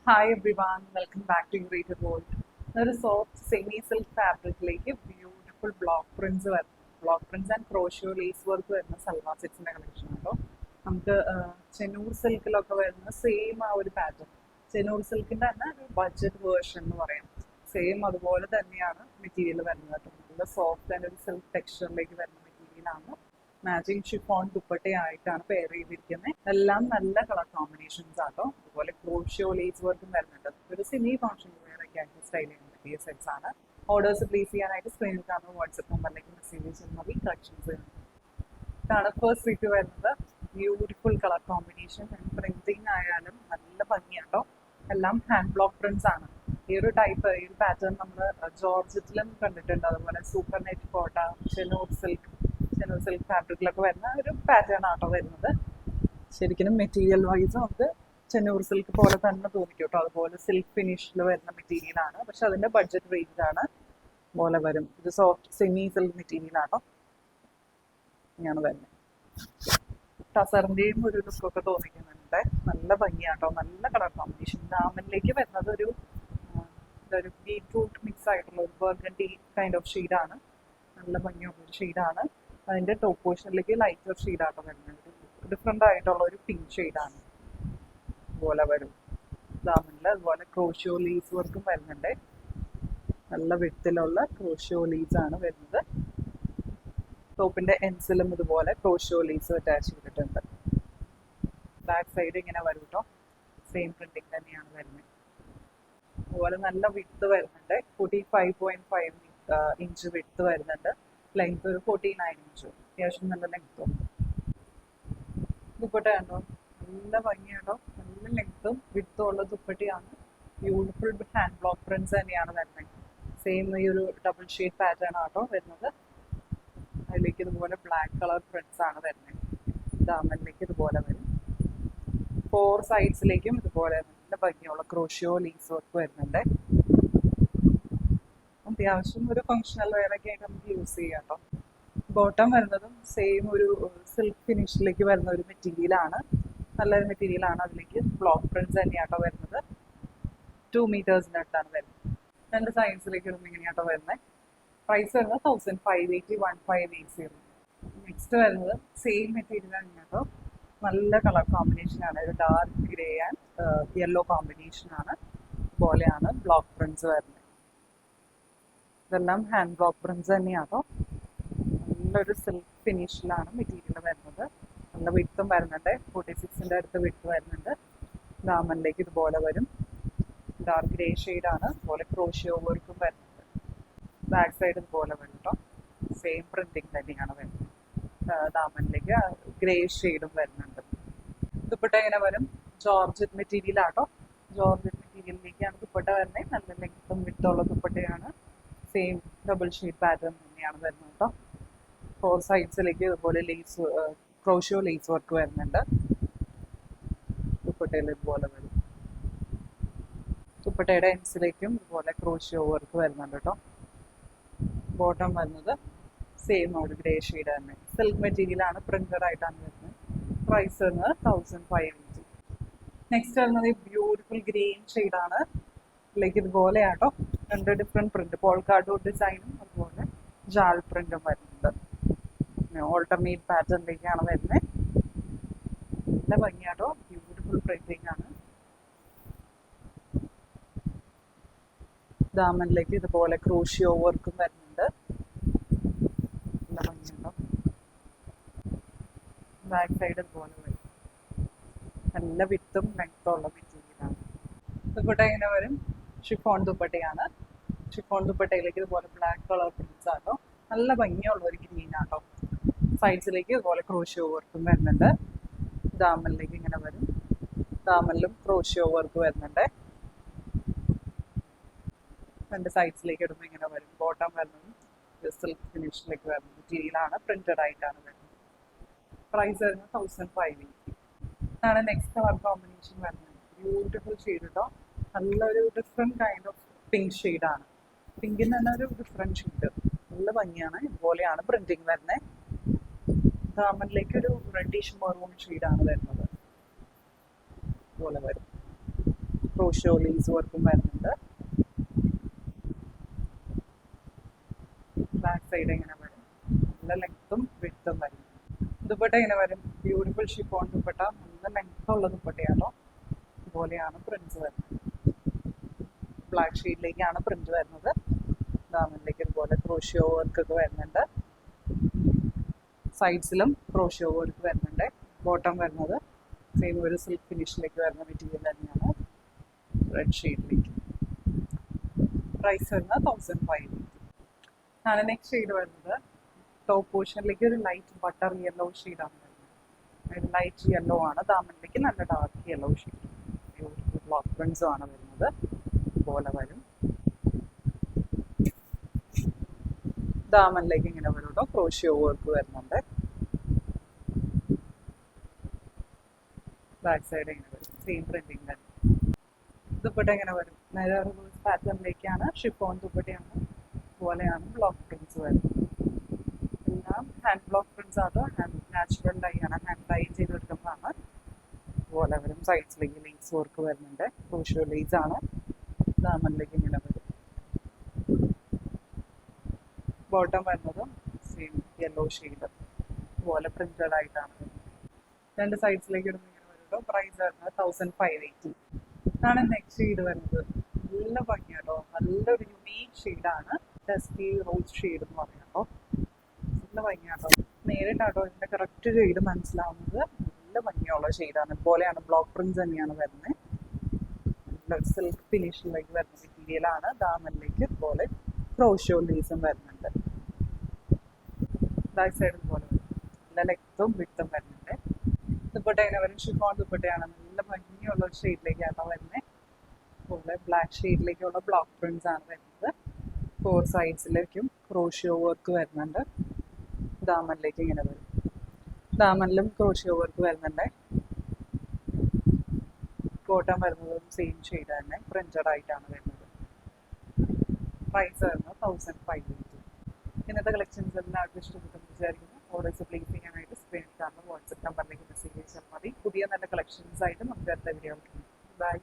Hi everyone, welcome back to greater world. ഒരു soft semi silk ഫാബ്രിക്കിലേക്ക് beautiful block prints and crochet lace work വരുന്ന salwar സെറ്റ്സിന്റെ collection ആണല്ലോ. നമുക്ക് ചെന്നൂർ സിൽക്കിലൊക്കെ വരുന്ന സെയിം ആ ഒരു പാറ്റേൺ, ചെന്നൂർ സിൽക്കിന്റെ തന്നെ ഒരു ബഡ്ജറ്റ് വേർഷൻ എന്ന് പറയാം. സെയിം അതുപോലെ തന്നെയാണ് മെറ്റീരിയൽ വരുന്നത് കേട്ടോ. നല്ല സോഫ്റ്റ് ആൻഡ് ഒരു സിൽക്ക് ടെക്സ്ചറിലേക്ക് വരുന്ന മെറ്റീരിയലാണ്. മാച്ചിങ് ഷിഫോൺ ദുപ്പട്ടയായിട്ടാണ് പെയർ ചെയ്തിരിക്കുന്നത്. എല്ലാം നല്ല കളർ കോമ്പിനേഷൻസ് ആട്ടോ. അതുപോലെ ക്രോഷ്യോ ലേസ് വർക്കും വരുന്നുണ്ട്. ഒരു സെമി ഫംഗ്ഷൻ വെയർ ഒക്കെ ആയിട്ട് സ്റ്റൈൽ ചെയ്യുന്ന പറ്റിയ സെറ്റ്സ് ആണ്. ഓർഡേഴ്സ് പ്ലേസ് ചെയ്യാനായിട്ട് സ്ക്രീനിൽ കാണുന്ന വാട്സ്ആപ്പ് നമ്പറിലേക്ക് മെസ്സേജ് ചെയ്താൽ മതി. കളക്ഷൻസ് ഇതാണ് ഫസ്റ്റ് സീറ്റ് വരുന്നത്. Beautiful colour combination and printing ആയാലും നല്ല ഭംഗിയാട്ടോ. എല്ലാം ഹാൻഡ് ബ്ലോക്ക് പ്രിന്റ്സ് ആണ്. ഈ ഒരു ടൈപ്പ്, ഈ ഒരു പാറ്റേൺ നമ്മൾ ജോർജറ്റിലും കണ്ടിട്ടുണ്ട്. അതുപോലെ സൂപ്പർ നെറ്റ് കോട്ട, ചെന്നൂർ സിൽക്ക് ഫാബ്രിക്കിലൊക്കെ വരുന്ന ഒരു പാറ്റേൺ ആട്ടോ വരുന്നത്. ശരിക്കും മെറ്റീരിയൽ വൈസ് നമുക്ക് ചെന്നൂർ സിൽക്ക് പോലെ തന്നെ തോന്നിക്കും കേട്ടോ. അതുപോലെ സിൽക്ക് ഫിനിഷിൽ വരുന്ന മെറ്റീരിയലാണ്. പക്ഷെ അതിന്റെ ബഡ്ജറ്റ് റേഞ്ച് ആണ് പോലെ വരും. ഇത് സോഫ്റ്റ് സെമി സിൽക്ക് മെറ്റീരിയൽ ആട്ടോ. ഇങ്ങനെയാണ് വരുന്നത്. ടസറിന്റെയും ഒരു ലുക്കൊക്കെ തോന്നിക്കുന്നുണ്ട്. നല്ല ഭംഗിയാട്ടോ. നല്ല കളർ കോമ്പിനേഷൻ. ഡാമനിലേക്ക് വരുന്നത് ഒരു ബീറ്റ്റൂട്ട് മിക്സ് ആയിട്ടുള്ള ഒരു ബർഗണ്ടി കൈൻഡ് ഓഫ് ഷെയ്ഡാണ്. നല്ല ഭംഗിയുള്ള ഒരു ഷെയ്ഡാണ്. അതിന്റെ ടോപ്പ് പോർഷനിലേക്ക് ലൈറ്റർ ഷെയ്ഡാട്ടോ വരുന്നത്. ഡിഫറെന്റ് ആയിട്ടുള്ള ഒരു പിങ്ക് ഷെയ്ഡാണ്. അതുപോലെ വരും ദാമനിൽ. അതുപോലെ ക്രോഷ്യോ ലീസ് വർക്കും വരുന്നുണ്ട്. നല്ല വിട്ടിലുള്ള ക്രോഷ്യോ ലീസ് ആണ് വരുന്നത്. ടോപ്പിന്റെ എൻസിലും ഇതുപോലെ ക്രോഷ്യോ ലീസ് അറ്റാച്ച് ചെയ്തിട്ടുണ്ട്. ബാക്ക് സൈഡ് ഇങ്ങനെ വരും കേട്ടോ. സെയിം പ്രിന്റിങ് തന്നെയാണ് വരുന്നത്. അതുപോലെ നല്ല വിട്ട് വരുന്നുണ്ട്. 45.5 ഇഞ്ച് വിട്ട് വരുന്നുണ്ട്. ലെങ്ത് ഒരു 49 ഇഞ്ച്. അത്യാവശ്യം നല്ല ലെങ്ത്തും. ദുപ്പട്ട കണ്ടോ, നല്ല ഭംഗിയാണോ. നല്ല ലെങ്ത്തും വിട്ടും ഉള്ള ദുപ്പട്ടയാണ്. ബ്യൂട്ടിഫുൾ ഹാൻഡ് ബ്ലോക്ക് പ്രിന്റ്സ് തന്നെയാണ് വരുന്നത്. സെയിം ഈ ഒരു ഡബിൾ ഷെയ്ഡ് പാറ്റേൺ ആട്ടോ വരുന്നത്. അതിലേക്ക് ഇതുപോലെ ബ്ലാക്ക് കളർ പ്രിന്റ്സ് ആണ് വരുന്നത്. ദാമനിലേക്ക് ഇതുപോലെ വരും. 4 സൈഡ്സിലേക്കും ഇതുപോലെ നല്ല ഭംഗിയുള്ള ക്രോഷ്യോ ലീസ് വർക്ക് വരുന്നുണ്ട്. അത്യാവശ്യം ഒരു ഫങ്ഷണൽ വെയർ ഒക്കെ ആയിട്ട് നമുക്ക് യൂസ് ചെയ്യാം കേട്ടോ. ബോട്ടം വരുന്നതും സെയിം ഒരു സിൽക്ക് ഫിനിഷിലേക്ക് വരുന്ന ഒരു മെറ്റീരിയലാണ്. നല്ലൊരു മെറ്റീരിയലാണ്. അതിലേക്ക് ബ്ലോക്ക് പ്രിന്റ്സ് തന്നെയാട്ടോ വരുന്നത്. 2 മീറ്റേഴ്സിൻ്റെ അടുത്താണ് വരുന്നത്. 2 സൈഡ്സിലേക്ക് ഇടുമ്പോൾ ഇങ്ങനെയാട്ടോ വരുന്നത്. പ്രൈസ് വരുന്നത് 1580 1580. നെക്സ്റ്റ് വരുന്നത് സെയിം മെറ്റീരിയൽ തന്നെയാട്ടോ. നല്ല കളർ കോമ്പിനേഷൻ ആണ്. ഒരു dark grey and yellow combination ആണ്. ഇതുപോലെയാണ് ബ്ലോക്ക് പ്രിന്റ്സ് വരുന്നത്. ഇതെല്ലാം ഹാൻഡ് ബ്ലോക്ക് പ്രിന്റ്സ് തന്നെയാട്ടോ. നല്ലൊരു സിൽക്ക് ഫിനിഷിലാണ് മെറ്റീരിയൽ വരുന്നത്. നല്ല വിട്ടും വരുന്നുണ്ട്. 46ന്റെ അടുത്ത് വിട്ട് വരുന്നുണ്ട്. ദാമനിലേക്ക് ഇതുപോലെ വരും. ഡാർക്ക് ഗ്രേ ഷെയ്ഡാണ്. അതുപോലെ ക്രോഷ്യോ വർക്കും വരുന്നുണ്ട്. ബാക്ക് സൈഡ് ഇതുപോലെ വരും കേട്ടോ. സെയിം പ്രിന്റിങ് തന്നെയാണ് വരുന്നത്. ദാമനിലേക്ക് ഗ്രേ ഷെയ്ഡും വരുന്നുണ്ട്. ദുപ്പട്ട ഇങ്ങനെ വരും. ജോർജറ്റ് മെറ്റീരിയൽ ആട്ടോ. ജോർജറ്റ് മെറ്റീരിയലിലേക്കാണ് ദുപ്പട്ട വരുന്നത്. നല്ല ലെങ്ത്തും വിട്ടുള്ള ദുപ്പട്ടയാണ്. സെയിം ഡബിൾ ഷെയ്ഡ് പാറ്റേൺ തന്നെയാണ് വരുന്നത് കേട്ടോ. 4 സൈഡ്സിലേക്ക് ഇതുപോലെ ലേസ് ക്രോഷ്യോ ലേസ് വർക്ക് വരുന്നുണ്ട്. ദുപ്പട്ടയിൽ ഇതുപോലെ വരും. ദുപ്പട്ടയുടെ എൻസിലേക്കും ഇതുപോലെ ക്രോഷ്യോ വർക്ക് വരുന്നുണ്ട് കേട്ടോ. ബോട്ടം വരുന്നത് സെയിം ഒരു ഗ്രേ ഷെയ്ഡ് തന്നെ. സിൽക്ക് മെറ്റീരിയലാണ്. പ്രിന്റഡ് ആയിട്ടാണ് വരുന്നത്. പ്രൈസ് വരുന്നത് 1580. നെക്സ്റ്റ് വരുന്നത് ബ്യൂട്ടിഫുൾ ഗ്രീൻ ഷെയ്ഡാണ്. ഇതിലേക്ക് ഇതുപോലെ ആട്ടോ. 2 ഡിഫറെന്റ് പ്രിന്റ്, പോൾക്കാഡോ ഡിസൈനും അതുപോലെ ജാൽ പ്രിന്റും വരുന്നുണ്ട്. ഓൾട്ടർനേറ്റ് പാറ്റേണിലേക്കാണ് വരുന്നത്. നല്ല ഭംഗിയാട്ടോ. ബ്യൂട്ടിഫുൾ പ്രിന്റിംഗ് ആണ്. ദാമനിലേക്ക് ഇതുപോലെ ക്രോഷ്യോ വർക്കും വരുന്നുണ്ട്. നല്ല ഭംഗിയുണ്ടോ. ബാക്ക് സൈഡ് ഇതുപോലെ വരും. നല്ല വിത്തും ലെങ്ത്തും ഉള്ള മെറ്റീരിയലാണ്. ദുപ്പട്ട ഇങ്ങനെ വരും. ഷിഫോൺ ദുപ്പട്ടയാണ്. ഷിഫോൺ ദുപ്പട്ടയിലേക്ക് ഇതുപോലെ ബ്ലാക്ക് കളർ പ്രിന്റ്സ് ആട്ടോ. നല്ല ഭംഗിയുള്ള ഒരു ഗ്രീൻ ആട്ടോ. സൈഡ്സിലേക്ക് ഇതുപോലെ ക്രോഷ്യോ വർക്കും വരുന്നുണ്ട്. ദാമനിലേക്ക് ഇങ്ങനെ വരും. ദാമനിലും ക്രോഷ്യോ വർക്ക് വരുന്നുണ്ട്. 2 സൈഡ്സിലേക്ക് ഇടുമ്പോൾ ഇങ്ങനെ വരും. ബോട്ടം വരുന്നത് സിൽക്ക് ഫിനിഷിലേക്ക് വരുന്ന മെറ്റീരിയലാണ്. പ്രിന്റഡ് ആയിട്ടാണ് വരുന്നത്. പ്രൈസ് വരുന്നത് 1580. ഇതാണ് നെക്സ്റ്റ് കളർ കോമ്പിനേഷൻ വരുന്നത്. ബ്യൂട്ടിഫുൾ ഷെയ്ഡ് കേട്ടോ. നല്ലൊരു ഡിഫറെന്റ് കൈൻഡ് ഓഫ് പിങ്ക് ഷെയ്ഡാണ്. പിങ്കിന് തന്നെ ഒരു ഡിഫറെന്റ് ഷെയ്ഡ്. നല്ല ഭംഗിയാണ്. ഇതുപോലെയാണ് പ്രിന്റിങ് വരുന്നത്. ദാമനിലേക്ക് ഒരു റെഡിഷ് മെറൂൺ ഷെയ്ഡാണ് വരുന്നത്. ഇതുപോലെ വരും. ക്രോഷോ ലേസ് വർക്കും വരുന്നുണ്ട്. ബാക്ക് സൈഡ് ഇങ്ങനെ വരും, നല്ല ലെങ്ത്തും വിഡ്ത്തും വരും. ദുപ്പട്ട ഇങ്ങനെ വരും, ബ്യൂട്ടിഫുൾ ഷിഫോൺ ദുപ്പട്ട, നല്ല ലെങ്ത് ഉള്ള ദുപ്പട്ടയാണോ. ഇതുപോലെയാണ് പ്രിന്റ്സ് വരുന്നത്. ബ്ലാക്ക് ഷെയ്ഡിലേക്കാണ് പ്രിന്റ് വരുന്നത്. ദാമനിലേക്ക് ഇതുപോലെ ക്രോഷ്യോ വർക്ക് ഒക്കെ വരുന്നുണ്ട്. സൈഡ്സിലും ക്രോഷ്യോ വർക്ക് വരുന്നുണ്ട്. ബോട്ടം വരുന്നത് സെയിം ഒരു സിൽക്ക് ഫിനിഷിലേക്ക് വരുന്ന മെറ്റീരിയൽ തന്നെയാണ്. റെഡ് ഷെയ്ഡിലേക്ക് പ്രൈസ് വരുന്നത് 1500. ആണ് നെക്സ്റ്റ് ഷെയ്ഡ് വരുന്നത്. ടോപ്പ് പോർഷനിലേക്ക് ഒരു ലൈറ്റ് ബട്ടർ യെല്ലോ ഷെയ്ഡാണ് വരുന്നത്. ലൈറ്റ് യെല്ലോ ആണ്. ദാമനിലേക്ക് നല്ല ഡാർക്ക് യെല്ലോ ഷെയ്ഡ്. ബ്ലോക്ക് പ്രിന്റ്സും ആണ് വരുന്നത്. ഇതുപോലെ വരും. ദാമനിലേക്ക് ഇങ്ങനെ വരും കേട്ടോ. ക്രോഷ്യോ വർക്ക് വരുന്നുണ്ട്. ബാക്ക് സൈഡ് ഇങ്ങനെ വരും, സെയിം പ്രിന്റിങ് തന്നെ. ദുപ്പട്ട ഇങ്ങനെ വരും, നേരെ റിവേഴ്സ് പാറ്റേണിലേക്കാണ്. ഷിഫോൺ ദുപ്പട്ടയാണ്. ഇതുപോലെയാണ് ബ്ലോക്ക് പ്രിന്റ്സ് വരുന്നത്. എല്ലാം ഹാൻഡ് ബ്ലോക്ക് പ്രിന്റ്സ് ആണ്. ഹാൻഡ് നാച്ചുറൽ ഡൈ ആണ്, ഹാൻഡ് ഡൈ ചെയ്തെടുക്കുന്നതാണ്. ഇതുപോലെ വരും. സൈഡ്സിലേക്ക് ലേസ് വർക്ക് വരുന്നുണ്ട്. ക്രോഷ്യോ ലേസ് ആണ്. ദാമനിലേക്ക് ഇങ്ങനെ വരും. ബോട്ടം വരുന്നതും സെയിം യെല്ലോ ഷെയ്ഡ്, ഇതുപോലെ പ്രിന്റഡ് ആയിട്ടാണ് വരുന്നത്. രണ്ട് സൈഡ്സിലേക്ക് ഇടുമ്പോൾ ഇങ്ങനെ വരുമ്പോൾ പ്രൈസ് വരുന്നത് 1580. ഇതാണ് നെക്സ്റ്റ് ഷെയ്ഡ് വരുന്നത്. നല്ല ഭംഗിയാട്ടോ, നല്ലൊരു യുണീക്ക് ഷെയ്ഡാണ്. ഡസ്റ്റി റോസ് ഷെയ്ഡ് എന്ന് പറയാട്ടോ. നല്ല ഭംഗിയാട്ടോ. നേരിട്ടാട്ടോ ഇതിന്റെ കറക്റ്റ് ഷെയ്ഡ് മനസ്സിലാവുന്നത്. നല്ല ഭംഗിയുള്ള ഷെയ്ഡാണ്. ഇതുപോലെയാണ് ബ്ലോക്ക് പ്രിന്റ്സ് തന്നെയാണ് വരുന്നത്. നല്ല സിൽക്ക് ഫിനിഷിലേക്ക് വരുന്ന മെറ്റീരിയലാണ്. ദാമനിലേക്ക് ഇതുപോലെ ക്രോഷ്യോ ലേസും വരുന്നുണ്ട്. ബാക്ക് സൈഡ് ഇതുപോലെ വരും, നല്ല ലെങ്ത്തും വിഡ്ത്തും വരുന്നുണ്ട്. ദുപ്പട്ട ഇങ്ങനെ വരും, ഷിഫോൺ ദുപ്പട്ടയാണ്. നല്ല ഭംഗിയുള്ള ഒരു ഷെയ്ഡിലേക്കാണ് വരുന്നത്. അതുപോലെ ബ്ലാക്ക് ഷെയ്ഡിലേക്കുള്ള ബ്ലോക്ക് പ്രിന്റ്സ് ആണ് വരുന്നത്. 4 സൈഡ്സിലേക്കും ക്രോഷ്യോ വർക്ക് വരുന്നുണ്ട്. ദാമനിലേക്ക് ഇങ്ങനെ വരും. ദാമനിലും ക്രോഷ്യോ വർക്ക് വരുന്നുണ്ട്. ബോട്ടം വരുന്നതും സെയിം ഷെയ്ഡ് തന്നെ, പ്രിന്റഡ് ആയിട്ടാണ് വരുന്നത്. പ്രൈസ് വരുന്നത് 1580. ഇന്നത്തെ കളക്ഷൻസ് എല്ലാവർക്കും ഇഷ്ടപ്പെട്ടെന്ന് വിചാരിക്കുന്നു. ഓർഡേഴ്സ് പ്ലേസ് ചെയ്യാനായിട്ട് സ്ക്രീനിൽ കാണുന്ന വാട്സ്ആപ്പ് നമ്പറിലേക്ക് മെസ്സേജ് അയച്ചാൽ മതി. പുതിയ നല്ല കളക്ഷൻസ് ആയിട്ട് നമുക്ക് അടുത്ത വീഡിയോ ബൈ.